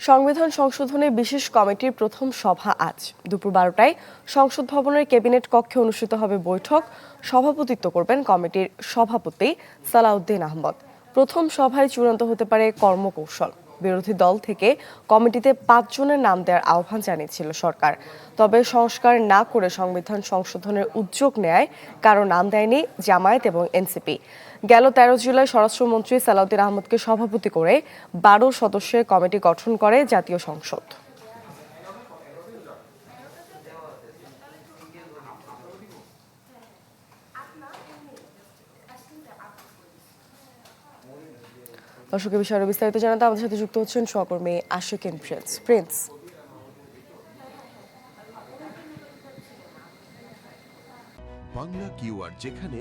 সংবিধান সংশোধনে বিশেষ কমিটির প্রথম সভা আজ দুপুর 12টায় সংসদ ভবনের ক্যাবিনেট কক্ষে অনুষ্ঠিত হবে বৈঠক। সভাপতিত্ব করবেন কমিটির সভাপতি সালাউদ্দিন আহমদ। প্রথম সভায় চূড়ান্ত হতে পারে কর্মকৌশল। বিরোধী দল থেকে কমিটিতে 5 জনের নাম দেওয়ার আহ্বান জানিয়েছিল সরকার। তবে সংস্কার না করে সংবিধান সংশোধনের উদ্যোগ নেয় কারো নাম দেয়নি জামায়াত এবং এনসিপি। গেল 13 জুলাই স্বরাষ্ট্রমন্ত্রী সালাউদ্দিন আহমদকে সভাপতি করে 12 সদস্যের কমিটি গঠন করে জাতীয় সংসদ। দর্শকের বিষয়ে বিস্তারিত জানাতে আমাদের সাথে যুক্ত হচ্ছেন সহকর্মী আশিকিন প্রিন্স। বাংলা কিউআর যেখানে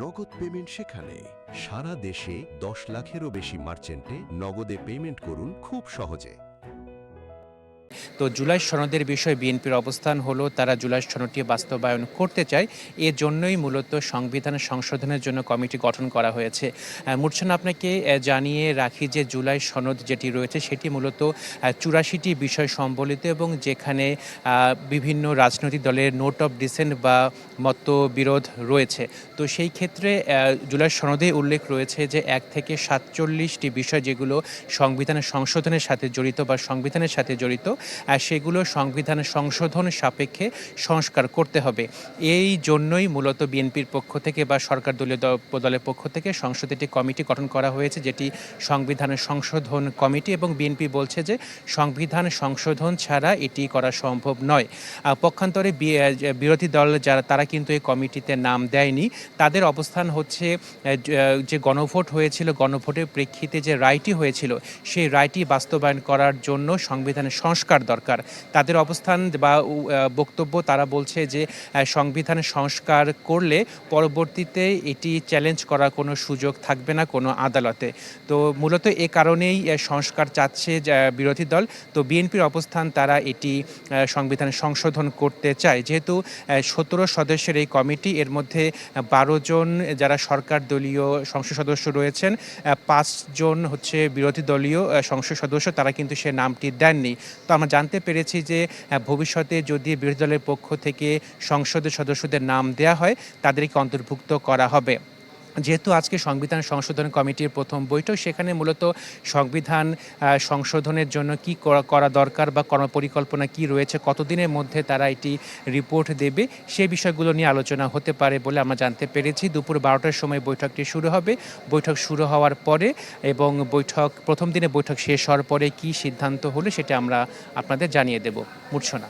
নগদ পেমেন্ট সেখানে সারা দেশে 10 লাখেরও বেশি মার্চেন্টে নগদে পেমেন্ট করুন খুব সহজে। তো জুলাই সনদের বিষয়ে বিএনপির অবস্থান হলো তারা জুলাই সনদটি বাস্তবায়ন করতে চায়। এর জন্যই মূলত সংবিধান সংশোধনের জন্য কমিটি গঠন করা হয়েছে। মূর্ছনা, আপনাকে জানিয়ে রাখি যে জুলাই সনদ যেটি রয়েছে সেটি মূলত 84টি বিষয় সম্বলিত এবং যেখানে বিভিন্ন রাজনৈতিক দলের নোট অফ ডিসেন্ট বা মতবিরোধ রয়েছে। তো সেই ক্ষেত্রে জুলাই সনদে উল্লেখ রয়েছে যে 1 থেকে 47টি বিষয় যেগুলো সংবিধানের সংশোধনের সাথে জড়িত বা সংবিধানের সাথে জড়িত, সেগুলো সংবিধান সংশোধন সাপেক্ষে সংস্কার করতে হবে। এই জন্যই মূলত বিএনপির পক্ষ থেকে বা সরকার দলের পক্ষ থেকে সংসদে একটি কমিটি গঠন করা হয়েছে, যেটি সংবিধান সংশোধন কমিটি। এবং বিএনপি বলছে যে সংবিধান সংশোধন ছাড়া এটি করা সম্ভব নয়। পক্ষান্তরে বিরোধী দল যারা তারা কিন্তু এই কমিটিতে নাম দেয়নি। তাদের অবস্থান হচ্ছে যে গণভোট হয়েছিল, গণভোটের প্রেক্ষিতে যে রায়টি হয়েছিল সেই রায়টি বাস্তবায়ন করার জন্য সংবিধানের সংস্কার দরকার। তাদের অবস্থান বা বক্তব্য, তারা বলছে যে সংবিধান সংস্কার করলে পরবর্তীতে এটি চ্যালেঞ্জ করার কোনো সুযোগ থাকবে না কোনো আদালতে। তো মূলত এ কারণেই সংস্কার চাচ্ছে বিরোধী দল। তো বিএনপির অবস্থান, তারা এটি সংবিধান সংশোধন করতে চায়। যেহেতু 17 সদস্যের এই কমিটি, এর মধ্যে 12 জন যারা সরকার দলীয় সংসদ সদস্য রয়েছেন, 5 জন হচ্ছে বিরোধী দলীয় সংসদ সদস্য, তারা কিন্তু সে নামটি দেননি। তো আমরা জানতে পেরেছি যে ভবিষ্যতে যদি বিরোধী দলের পক্ষ থেকে সংসদের সদস্যদের নাম দেওয়া হয় তাদেরকে অন্তর্ভুক্ত করা হবে। যেহেতু আজকে সংবিধান সংশোধন কমিটির প্রথম বৈঠক, সেখানে মূলত সংবিধান সংশোধনের জন্য কি করা দরকার বা কর্মপরিকল্পনা কি রয়েছে, কতদিনের মধ্যে তারা এটি রিপোর্ট দেবে, সেই বিষয়গুলো নিয়ে আলোচনা হতে পারে বলে আমরা জানতে পেরেছি। দুপুর 12টার সময় বৈঠকটি শুরু হবে। বৈঠক শুরু হওয়ার পরে এবং প্রথম দিনে বৈঠক শেষ হওয়ার পরে কি সিদ্ধান্ত হলো সেটা আমরা আপনাদের জানিয়ে দেব। মূর্ছনা।